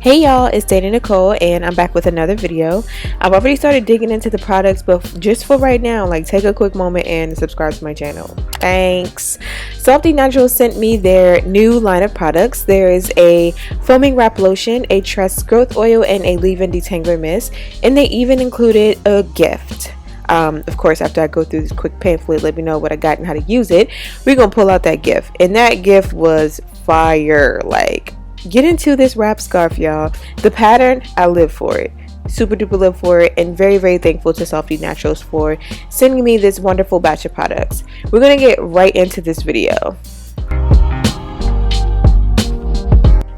Hey y'all, it's Dana Nicole and I'm back with another video. I've already started digging into the products, but just for right now, like, take a quick moment and subscribe to my channel. Thanks. Softee Naturals sent me their new line of products. There is a foaming wrap lotion, a tress growth oil, and a leave-in detangler mist, and they even included a gift. Of course, after I go through this quick pamphlet, let me know what I got and how to use it. We're gonna pull out that gift, and that gift was fire. Like, get into this wrap scarf, y'all. The pattern, I live for it. Super duper live for it, and very, very thankful to Softee Naturals for sending me this wonderful batch of products. We're gonna get right into this video.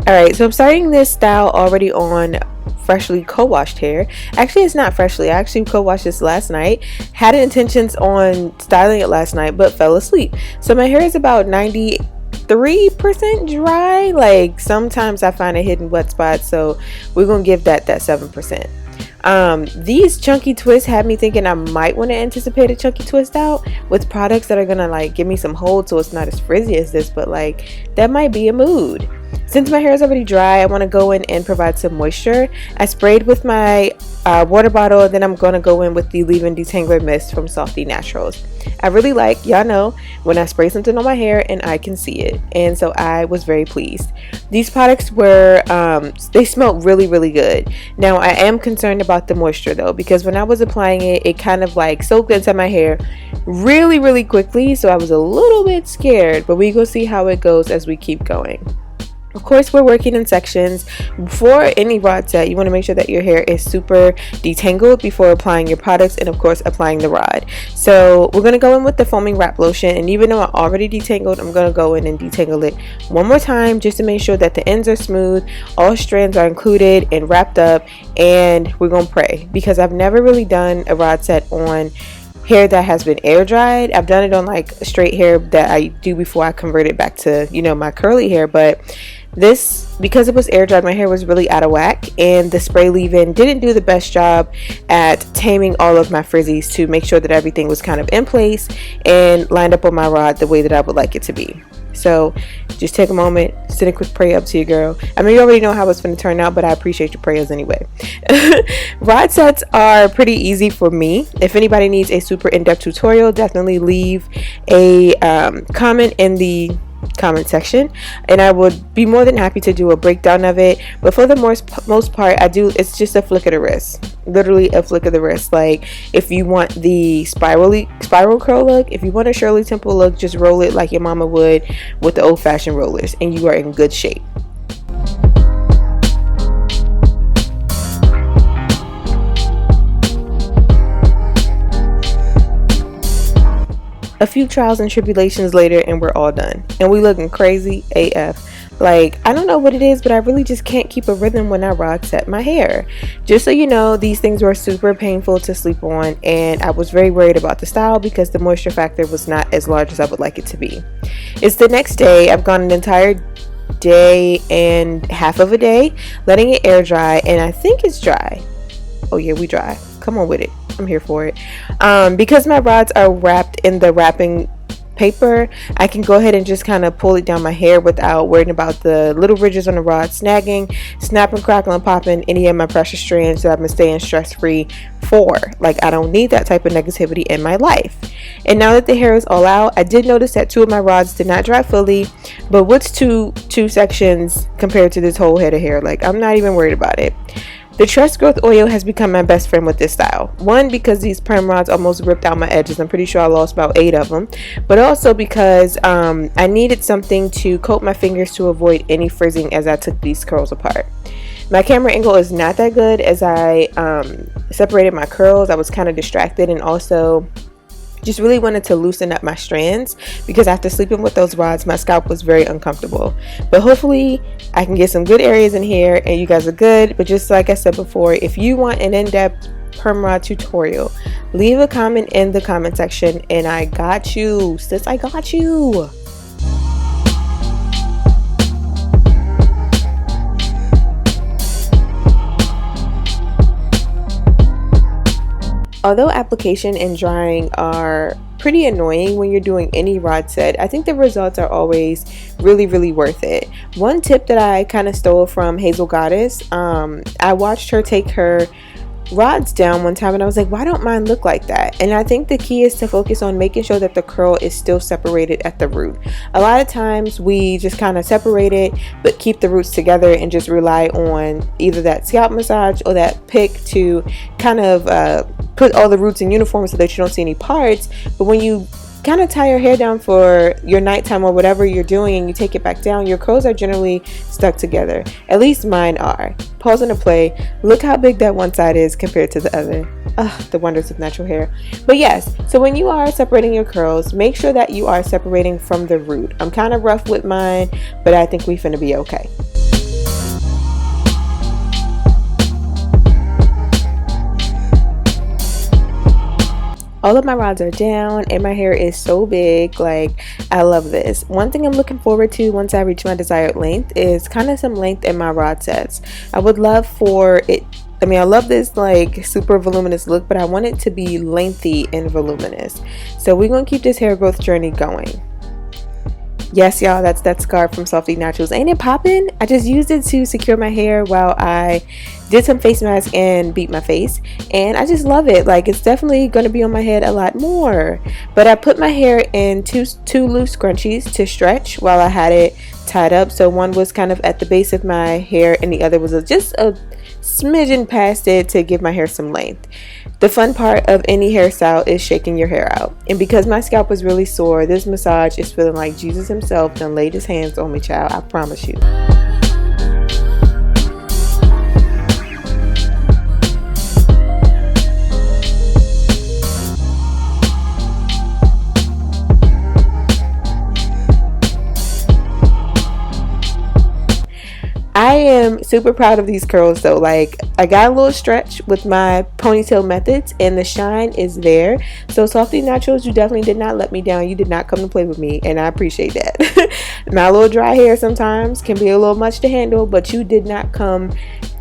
Alright, so I'm starting this style already on freshly co-washed hair. Actually, it's not freshly. I actually co-washed this last night. Had intentions on styling it last night, but fell asleep. So my hair is about 93% dry. Like, sometimes I find a hidden wet spot, so we're gonna give that 7%. These chunky twists had me thinking I might want to anticipate a chunky twist out with products that are gonna like give me some hold so it's not as frizzy as this, but like that might be a mood. Since my hair is already dry, I want to go in and provide some moisture. I sprayed with my water bottle, then I'm going to go in with the leave-in detangler mist from Softee Naturals. I really like, y'all know, when I spray something on my hair and I can see it, and so I was very pleased. These products were, they smelled really, really good. Now, I am concerned about the moisture though, because when I was applying it, it kind of like soaked into my hair really, really quickly, so I was a little bit scared, but we go see how it goes as we keep going. Of course, we're working in sections. Before any rod set, you want to make sure that your hair is super detangled before applying your products and, of course, applying the rod. So we're going to go in with the foaming wrap lotion, and even though I already detangled, I'm going to go in and detangle it one more time just to make sure that the ends are smooth, all strands are included and wrapped up, and we're going to pray, because I've never really done a rod set on hair that has been air dried. I've done it on like straight hair that I do before I convert it back to, you know, my curly hair, but this, because it was air dried, my hair was really out of whack, and the spray leave-in didn't do the best job at taming all of my frizzies to make sure that everything was kind of in place and lined up on my rod the way that I would like it to be. So just take a moment, send a quick prayer up to your girl. I mean, you already know how it's going to turn out, but I appreciate your prayers anyway. Rod sets are pretty easy for me. If anybody needs a super in-depth tutorial, definitely leave a comment in the comment section, and I would be more than happy to do a breakdown of it. But for the most part, it's just a flick of the wrist, literally a flick of the wrist. Like, if you want the spiral curl look, if you want a Shirley Temple look, just roll it like your mama would with the old-fashioned rollers, and you are in good shape. A few trials and tribulations later, and we're all done, and we looking crazy AF. Like, I don't know what it is, but I really just can't keep a rhythm when I rod set my hair. Just so you know, these things were super painful to sleep on, and I was very worried about the style because the moisture factor was not as large as I would like it to be. It's the next day. I've gone an entire day and half of a day letting it air dry, and I think it's dry. Oh yeah, we dry. Come on with it. I'm here for it. Because my rods are wrapped in the wrapping paper, I can go ahead and just kind of pull it down my hair without worrying about the little ridges on the rod snagging, snapping, crackling, popping any of my pressure strands that I've been staying stress free for. Like, I don't need that type of negativity in my life. And now that the hair is all out, I did notice that 2 of my rods did not dry fully, but what's two sections compared to this whole head of hair? Like, I'm not even worried about it. The tress growth oil has become my best friend with this style. One, because these perm rods almost ripped out my edges. I'm pretty sure I lost about 8 of them. But also because I needed something to coat my fingers to avoid any frizzing as I took these curls apart. My camera angle is not that good. As I separated my curls, I was kind of distracted, and also just really wanted to loosen up my strands because after sleeping with those rods, my scalp was very uncomfortable. But hopefully I can get some good areas in here and you guys are good. But just like I said before, if you want an in-depth perm rod tutorial, leave a comment in the comment section and I got you, sis. I got you. Although application and drying are pretty annoying when you're doing any rod set, I think the results are always really worth it. One tip that I kind of stole from Hazel Goddess, I watched her take her rods down one time and I was like, why don't mine look like that? And I think the key is to focus on making sure that the curl is still separated at the root. A lot of times we just kind of separate it but keep the roots together and just rely on either that scalp massage or that pick to kind of put all the roots in uniform so that you don't see any parts. But when you kind of tie your hair down for your nighttime or whatever you're doing and you take it back down, your curls are generally stuck together. At least mine are. Pause and a play. Look how big that one side is compared to the other. Ugh, the wonders of natural hair. But yes, so when you are separating your curls, make sure that you are separating from the root. I'm kind of rough with mine, but I think we finna be okay. All of my rods are down and my hair is so big. Like, I love this. One thing I'm looking forward to once I reach my desired length is kind of some length in my rod sets. I would love for it, I love this like super voluminous look, but I want it to be lengthy and voluminous. So we're going to keep this hair growth journey going. Yes, y'all, that's that scarf from Softee Naturals. Ain't it popping? I just used it to secure my hair while I did some face mask and beat my face, and I just love it. Like, it's definitely going to be on my head a lot more. But I put my hair in two loose scrunchies to stretch while I had it tied up. So one was kind of at the base of my hair and the other was just a smidgen past it to give my hair some length. The fun part of any hairstyle is shaking your hair out. And because my scalp was really sore, this massage is feeling like Jesus himself done laid his hands on me, child. I promise you. I am super proud of these curls though. Like, I got a little stretch with my ponytail methods and the shine is there. So Softee Naturals, you definitely did not let me down. You did not come to play with me, and I appreciate that. My little dry hair sometimes can be a little much to handle, but you did not come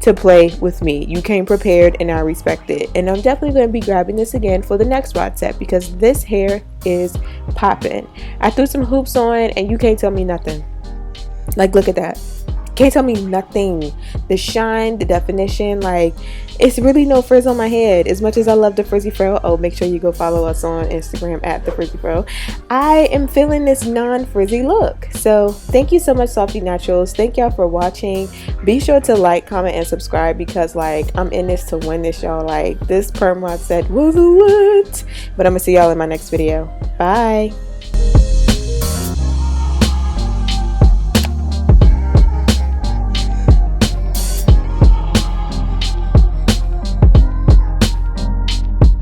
to play with me. You came prepared and I respect it. And I'm definitely going to be grabbing this again for the next rod set because this hair is popping. I threw some hoops on and you can't tell me nothing. Like, look at that. Can't tell me nothing. The shine, the definition, like, it's really no frizz on my head. As much as I love the frizzy fro, oh, make sure you go follow us on Instagram at the frizzy fro. I am feeling this non-frizzy look. So thank you so much, Softee Naturals. Thank y'all for watching. Be sure to like, comment, and subscribe because, like, I'm in this to win this, y'all. Like, this perm rod set was a lot. But I'm gonna see y'all in my next video. Bye.